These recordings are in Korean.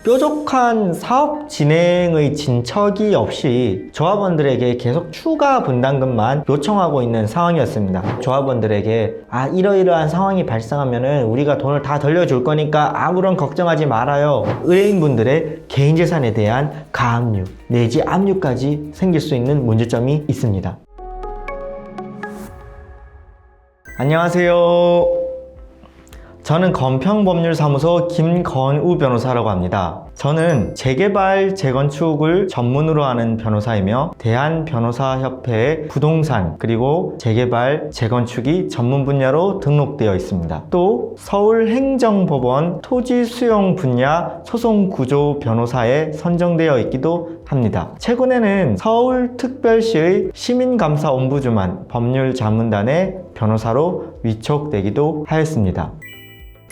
뾰족한 사업 진행의 진척이 없이 조합원들에게 계속 추가 분담금만 요청하고 있는 상황이었습니다. 조합원들에게 이러이러한 상황이 발생하면은 우리가 돈을 다 돌려줄 거니까 아무런 걱정하지 말아요. 의뢰인분들의 개인재산에 대한 가압류 내지 압류까지 생길 수 있는 문제점이 있습니다. 안녕하세요. 저는 건평법률사무소 김건우 변호사라고 합니다. 저는 재개발, 재건축을 전문으로 하는 변호사이며 대한변호사협회의 부동산 그리고 재개발, 재건축이 전문 분야로 등록되어 있습니다. 또 서울행정법원 토지수용 분야 소송구조 변호사에 선정되어 있기도 합니다. 최근에는 서울특별시의 시민감사옴부즈만 법률자문단의 변호사로 위촉되기도 하였습니다.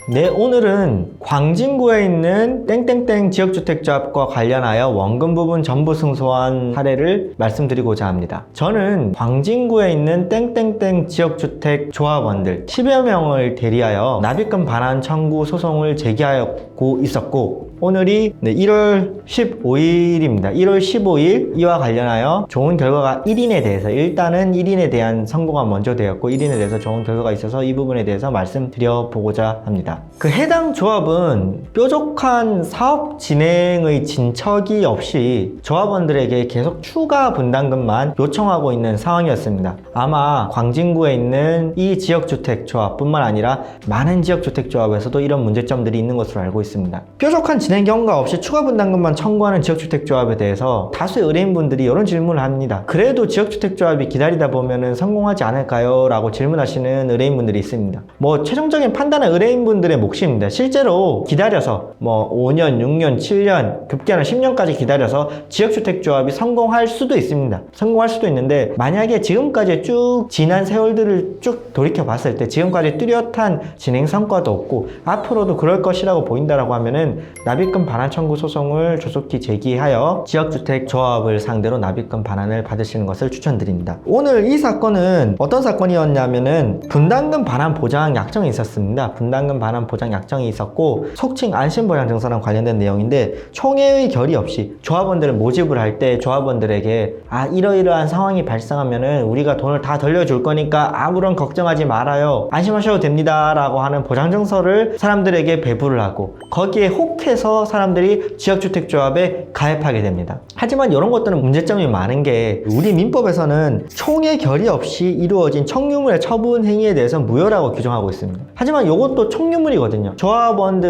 네, 오늘은 광진구에 있는 땡땡땡 지역주택조합과 관련하여 원금 부분 전부 승소한 사례를 말씀드리고자 합니다. 저는 광진구에 있는 땡땡땡 지역주택조합원들 10여 명을 대리하여 납입금 반환 청구 소송을 제기하였고 있었고, 오늘이 1월 15일입니다. 1월 15일 이와 관련하여 좋은 결과가 1인에 대해서, 일단은 1인에 대한 선고가 먼저 되었고 1인에 대해서 좋은 결과가 있어서 이 부분에 대해서 말씀드려보고자 합니다. 그 해당 조합은 뾰족한 사업 진행의 진척이 없이 조합원들에게 계속 추가 분담금만 요청하고 있는 상황이었습니다. 아마 광진구에 있는 이 지역주택조합뿐만 아니라 많은 지역주택조합에서도 이런 문제점들이 있는 것으로 알고 있습니다. 뾰족한 진행 경과 없이 추가 분담금만 청구하는 지역주택조합에 대해서 다수의 의뢰인분들이 이런 질문을 합니다. 그래도 지역주택조합이 기다리다 보면은 성공하지 않을까요? 라고 질문하시는 의뢰인분들이 있습니다. 최종적인 판단은 의뢰인분들의 몫입니다. 실제로 기다려서 5년, 6년, 7년, 급기야는 10년까지 기다려서 지역주택조합이 성공할 수도 있습니다. 성공할 수도 있는데, 만약에 지금까지 쭉 지난 세월들을 쭉 돌이켜 봤을 때 지금까지 뚜렷한 진행 성과도 없고 앞으로도 그럴 것이라고 보인다라고 하면은 납입금 반환 청구 소송을 조속히 제기하여 지역주택조합을 상대로 납입금 반환을 받으시는 것을 추천드립니다. 오늘 이 사건은 어떤 사건이었냐면은 분담금 반환 보장 약정이 있었습니다. 분담금 반환 보장 약정이 있었고, 속칭 안심보장증서랑 관련된 내용인데, 총회의 결의 없이 조합원들을 모집을 할 때 조합원들에게 이러이러한 상황이 발생하면은 우리가 돈을 다 돌려줄 거니까 아무런 걱정하지 말아요, 안심하셔도 됩니다 라고 하는 보장증서를 사람들에게 배부를 하고, 거기에 혹해서 사람들이 지역주택조합에 가입하게 됩니다. 하지만 이런 것들은 문제점이 많은 게, 우리 민법에서는 총회 결의 없이 이루어진 청유물의 처분 행위에 대해서 무효라고 규정하고 있습니다. 하지만 이것도 청유물이거든요. 조합원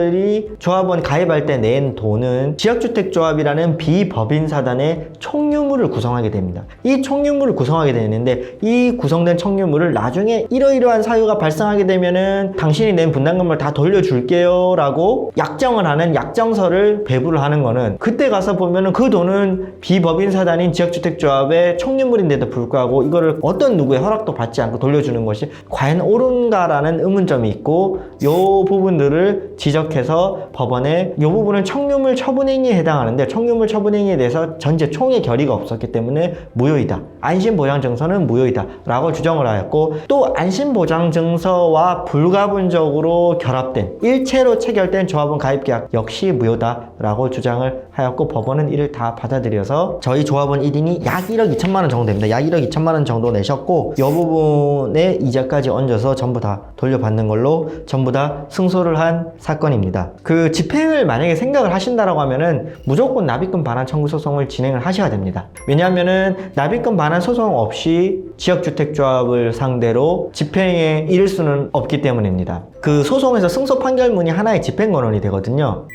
가입할 때 낸 돈은 지역주택조합이라는 비법인사단의 청유물을 구성하게 됩니다. 이 청유물을 구성하게 되는데, 이 구성된 청유물을 나중에 이러이러한 사유가 발생하게 되면은 당신이 낸 분담금을 다 돌려줄게요 라고 약정을 하는 약정서를 배부를 하는 거는, 그때 가서 보면은 그 돈은 비법인사단인 지역주택조합의 청유물인데도 불구하고 이거를 어떤 누구의 허락도 받지 않고 돌려주는 것이 과연 옳은가라는 의문점이 있고, 요 부분들을 지적해서 법원에 요 부분은 청유물 처분행위에 해당하는데, 청유물 처분행위에 대해서 전체 총회 결의가 없었기 때문에 무효이다, 안심보장증서는 무효이다 라고 주정을 하였고, 또 안심보장증서와 불가분적으로 결합된 일체로 체결된 조합원 가입계약 역시 무효다 라고 주장을 하였고, 법원은 이를 다 받아들여서 저희 조합원 1인이 약 1억 2천만 원 정도 됩니다. 약 1억 2천만 원 정도 내셨고, 이 부분에 이자까지 얹어서 전부 다 돌려받는 걸로 전부 다 승소를 한 사건입니다. 그 집행을 만약에 생각을 하신다라고 하면은 무조건 납입금 반환 청구 소송을 진행을 하셔야 됩니다. 왜냐하면은 납입금 반환 소송 없이 지역주택조합을 상대로 집행에 이를 수는 없기 때문입니다. 그 소송에서 승소 판결문이 하나의 집행권원이 되거든요.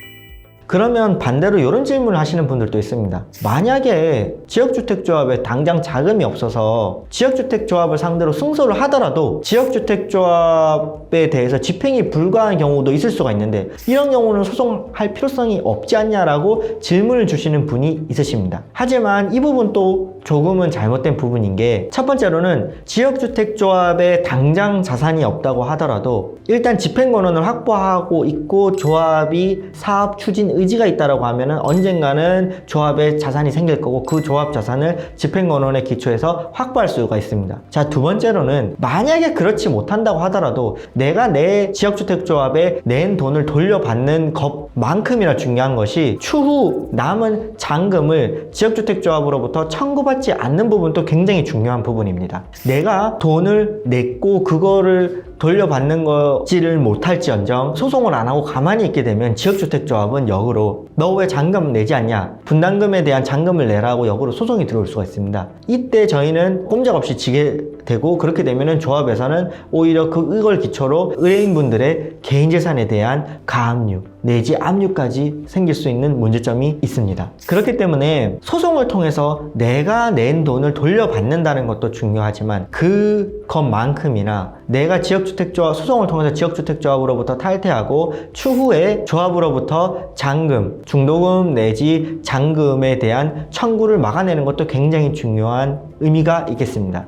그러면 반대로 이런 질문을 하시는 분들도 있습니다. 만약에 지역주택조합에 당장 자금이 없어서 지역주택조합을 상대로 승소를 하더라도 지역주택조합에 대해서 집행이 불가한 경우도 있을 수가 있는데, 이런 경우는 소송할 필요성이 없지 않냐라고 질문을 주시는 분이 있으십니다. 하지만 이 부분도 조금은 잘못된 부분인 게, 첫 번째로는 지역주택조합에 당장 자산이 없다고 하더라도 일단 집행권원을 확보하고 있고 조합이 사업 추진 의지가 있다라고 하면은 언젠가는 조합에 자산이 생길 거고, 그 조합 자산을 집행권원에 기초해서 확보할 수가 있습니다. 자, 두 번째로는 만약에 그렇지 못한다고 하더라도 내가 내 지역주택조합에 낸 돈을 돌려받는 만큼이나 중요한 것이 추후 남은 잔금을 지역주택조합으로부터 청구받지 않는 부분도 굉장히 중요한 부분입니다. 내가 돈을 냈고 그거를 돌려받는 거지를 못할지언정 소송을 안 하고 가만히 있게 되면 지역주택조합은 역으로 너 왜 잔금 내지 않냐, 분담금에 대한 잔금을 내라고 역으로 소송이 들어올 수가 있습니다. 이때 저희는 꼼짝없이 지게 되고, 그렇게 되면은 조합에서는 오히려 이걸 기초로 의뢰인분들의 개인재산에 대한 가압류 내지 압류까지 생길 수 있는 문제점이 있습니다. 그렇기 때문에 소송을 통해서 내가 낸 돈을 돌려받는다는 것도 중요하지만 그것만큼이나 내가 지역주택조합 소송을 통해서 지역주택조합으로부터 탈퇴하고 추후에 조합으로부터 잔금, 중도금 내지 잔금에 대한 청구를 막아내는 것도 굉장히 중요한 의미가 있겠습니다.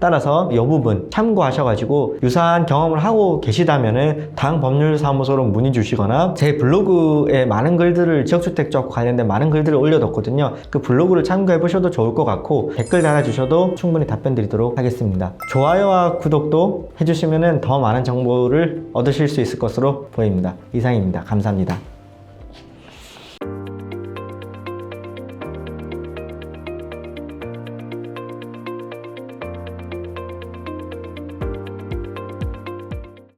따라서 이 부분 참고하셔가지고 유사한 경험을 하고 계시다면은 당 법률사무소로 문의 주시거나 제 블로그에 많은 글들을 지역주택조합과 관련된 많은 글들을 올려뒀거든요. 그 블로그를 참고해 보셔도 좋을 것 같고 댓글 달아주셔도 충분히 답변 드리도록 하겠습니다. 좋아요와 구독도 해주시면은 더 많은 정보를 얻으실 수 있을 것으로 보입니다. 이상입니다. 감사합니다.